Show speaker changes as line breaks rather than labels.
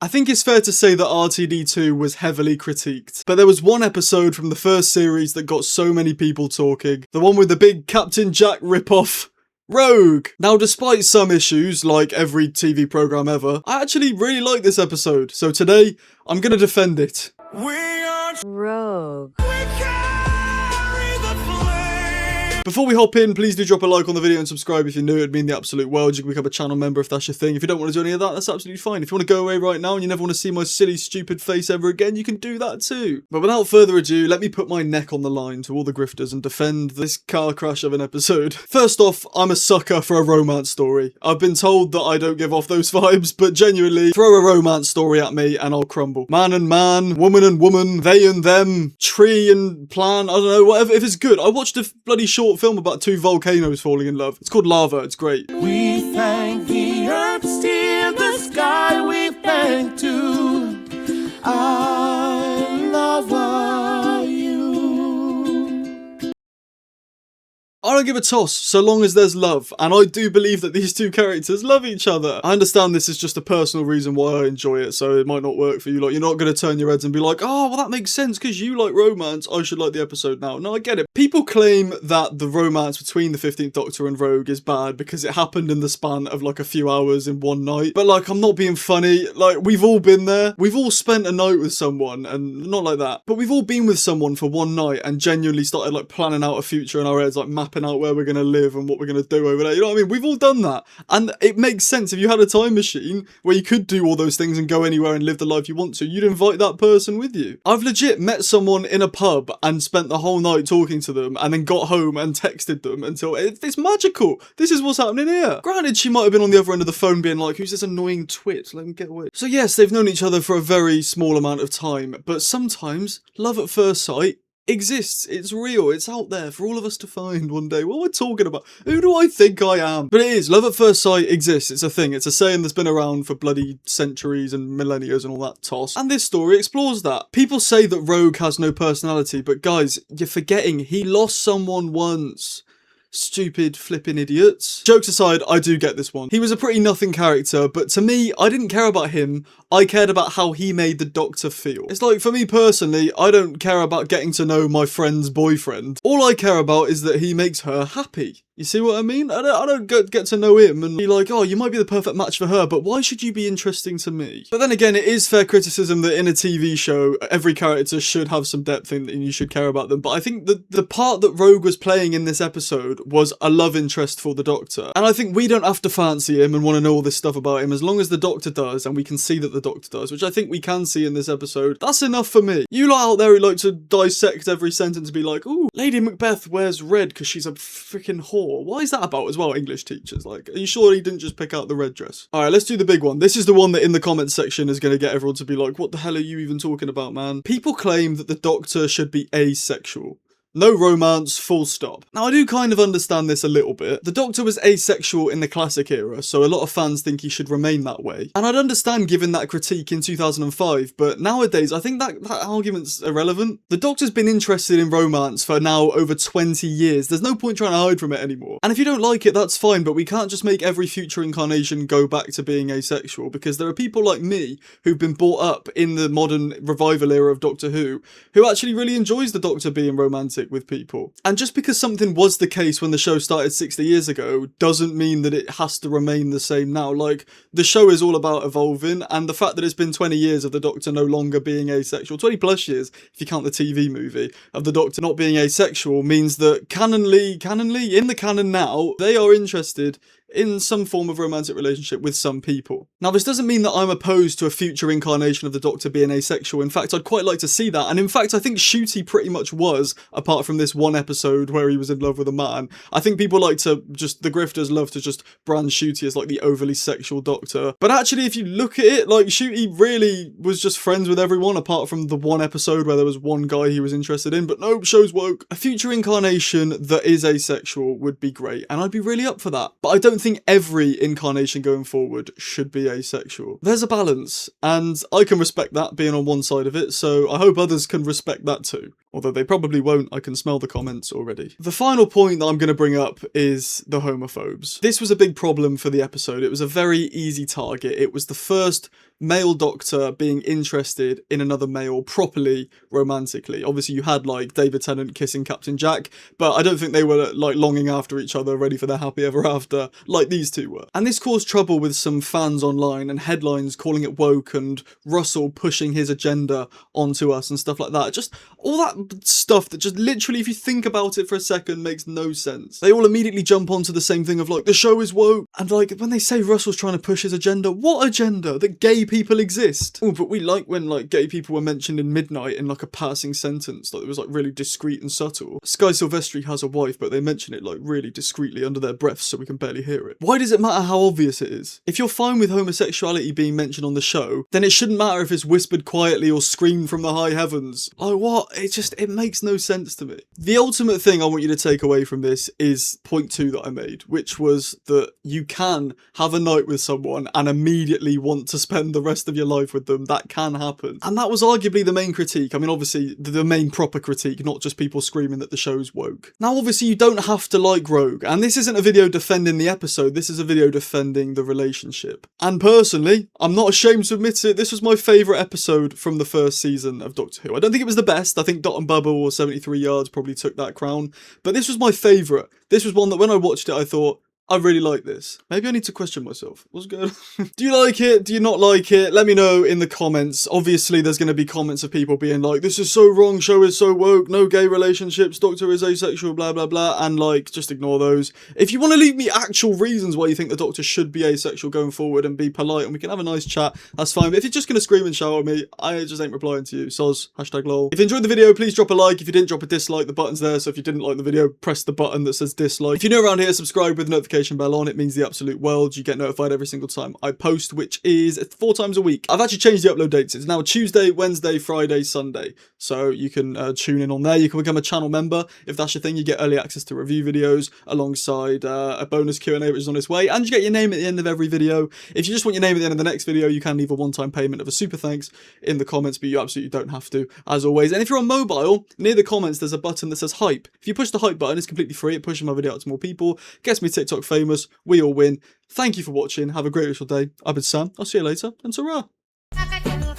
I think it's fair to say that RTD2 was heavily critiqued, but there was one episode from the first series that got so many people talking, the one with the big Captain Jack ripoff, Rogue. Now, despite some issues, like every TV program ever, I actually really like this episode, so today, I'm gonna defend it.
We are
Rogue.
Before we hop in, please do drop a like on the video and subscribe if you're new. It'd mean the absolute world. You can become a channel member if that's your thing. If you don't want to do any of that, that's absolutely fine. If you want to go away right now and you never want to see my silly, stupid face ever again, you can do that too. But without further ado, let me put my neck on the line to all the grifters and defend this car crash of an episode. First off, I'm a sucker for a romance story. I've been told that I don't give off those vibes, but genuinely, throw a romance story at me and I'll crumble. Man and man, woman and woman, they and them, tree and plant, I don't know, whatever. If it's good, I watched a bloody short film about two volcanoes falling in love. It's called Lava, it's great.
We thank the earth, still the sky we thank to. I love you.
I don't give a toss, so long as there's love, and I do believe that these two characters love each other. I understand this is just a personal reason why I enjoy it, so it might not work for you. Like, you're not going to turn your heads and be like, oh, well, that makes sense, because you like romance, I should like the episode now. No, I get it. People claim that the romance between the 15th Doctor and Rogue is bad because it happened in the span of like a few hours in one night. But like, I'm not being funny. Like, we've all been there. We've all spent a night with someone, and not like that, but we've all been with someone for one night and genuinely started like planning out a future in our heads, like mapping out where we're going to live and what we're going to do over there. You know what I mean? We've all done that. And it makes sense. If you had a time machine where you could do all those things and go anywhere and live the life you want to, you'd invite that person with you. I've legit met someone in a pub and spent the whole night talking to them and then got home and texted them until it's magical. This is what's happening here. Granted, she might have been on the other end of the phone being like, who's this annoying twit? Let him get away. So yes, they've known each other for a very small amount of time, but sometimes love at first sight exists. It's real. It's out there for all of us to find one day. What am I talking about? Who do I think I am? But it is. Love at first sight exists. It's a thing. It's a saying that's been around for bloody centuries and millennia and all that toss. And this story explores that. People say that Rogue has no personality, but guys, you're forgetting he lost someone once. Stupid flipping idiots. Jokes aside, I do get this one. He was a pretty nothing character, but to me, I didn't care about him. I cared about how he made the Doctor feel. It's like, for me personally, I don't care about getting to know my friend's boyfriend. All I care about is that he makes her happy. You see what I mean? I don't get to know him and be like, oh, you might be the perfect match for her, but why should you be interesting to me? But then again, it is fair criticism that in a TV show, every character should have some depth and you should care about them. But I think the part that Rogue was playing in this episode was a love interest for the Doctor. And I think we don't have to fancy him and want to know all this stuff about him. As long as the Doctor does, and we can see that the Doctor does, which I think we can see in this episode, that's enough for me. You lot out there who like to dissect every sentence and be like, ooh, Lady Macbeth wears red because she's a freaking whore. What is that about as well, English teachers? Like, are you sure he didn't just pick out the red dress? Alright, let's do the big one. This is the one that in the comments section is going to get everyone to be like, what the hell are you even talking about, man? People claim that the Doctor should be asexual. No romance, full stop. Now, I do kind of understand this a little bit. The Doctor was asexual in the classic era, so a lot of fans think he should remain that way. And I'd understand giving that critique in 2005, but nowadays, I think that argument's irrelevant. The Doctor's been interested in romance for now over 20 years. There's no point trying to hide from it anymore. And if you don't like it, that's fine, but we can't just make every future incarnation go back to being asexual, because there are people like me who've been brought up in the modern revival era of Doctor Who actually really enjoys the Doctor being romantic with people. And just because something was the case when the show started 60 years ago doesn't mean that it has to remain the same now. Like, the show is all about evolving, and the fact that it's been 20 years of the Doctor no longer being asexual, 20 plus years if you count the TV movie, of the Doctor not being asexual means that canonly, in the canon now, they are interested in some form of romantic relationship with some people. Now, this doesn't mean that I'm opposed to a future incarnation of the Doctor being asexual. In fact, I'd quite like to see that. And in fact, I think ncuti pretty much was, apart from this one episode where he was in love with a man. I think people like to the grifters love to just brand ncuti as like the overly sexual Doctor. But actually, if you look at it, like, ncuti really was just friends with everyone, apart from the one episode where there was one guy he was interested in. But no, show's woke. A future incarnation that is asexual would be great, and I'd be really up for that. But I don't think every incarnation going forward should be asexual. There's a balance, and I can respect that being on one side of it, so I hope others can respect that too. Although they probably won't, I can smell the comments already. The final point that I'm going to bring up is the homophobes. This was a big problem for the episode. It was a very easy target. It was the first male Doctor being interested in another male properly romantically. Obviously you had like David Tennant kissing Captain Jack, but I don't think they were like longing after each other, ready for their happy ever after, like these two were. And this caused trouble with some fans online and headlines calling it woke and Russell pushing his agenda onto us and stuff like that. Just all that stuff that just literally, if you think about it for a second, makes no sense. They all immediately jump onto the same thing of like, the show is woke. And like, when they say Russell's trying to push his agenda, what agenda? That gay people exist. Oh, but we like when like gay people were mentioned in Midnight in like a passing sentence. Like it was like really discreet and subtle. Sky Silvestri has a wife, but they mention it like really discreetly under their breaths so we can barely hear it. Why does it matter how obvious it is? If you're fine with homosexuality being mentioned on the show, then it shouldn't matter if it's whispered quietly or screamed from the high heavens. Like what? It makes no sense to me. The ultimate thing I want you to take away from this is point 2 that I made, which was that you can have a night with someone and immediately want to spend the rest of your life with them. That can happen. And that was arguably the main critique. I mean, obviously the main proper critique, not just people screaming that the show's woke. Now, obviously you don't have to like Rogue, and this isn't a video defending the episode, this is a video defending the relationship. And personally, I'm not ashamed to admit it, this was my favourite episode from the first season of Doctor Who. I don't think it was the best, I think Dot and Bubba or 73 Yards probably took that crown, but this was my favourite. This was one that when I watched it I thought, I really like this. Maybe I need to question myself. What's good? Do you like it? Do you not like it? Let me know in the comments. Obviously, there's going to be comments of people being like, this is so wrong, show is so woke, no gay relationships, Doctor is asexual, blah, blah, blah. And like, just ignore those. If you want to leave me actual reasons why you think the Doctor should be asexual going forward and be polite and we can have a nice chat, that's fine. But if you're just going to scream and shout at me, I just ain't replying to you. Soz, #lol. If you enjoyed the video, please drop a like. If you didn't, drop a dislike. The button's there. So if you didn't like the video, press the button that says dislike. If you're new around here, subscribe with notification bell on. It means the absolute world. You get notified every single time I post, which is 4 times a week. I've actually changed the upload dates. It's now Tuesday, Wednesday, Friday, Sunday. So you can tune in on there. You can become a channel member. If that's your thing, you get early access to review videos alongside a bonus Q&A which is on its way. And you get your name at the end of every video. If you just want your name at the end of the next video, you can leave a one-time payment of a super thanks in the comments, but you absolutely don't have to, as always. And if you're on mobile, near the comments, there's a button that says hype. If you push the hype button, it's completely free. It pushes my video out to more people, gets me TikTok famous. We all win. Thank you for watching. Have a great rest of your day. I've been Sam. I'll see you later. And ta-ra.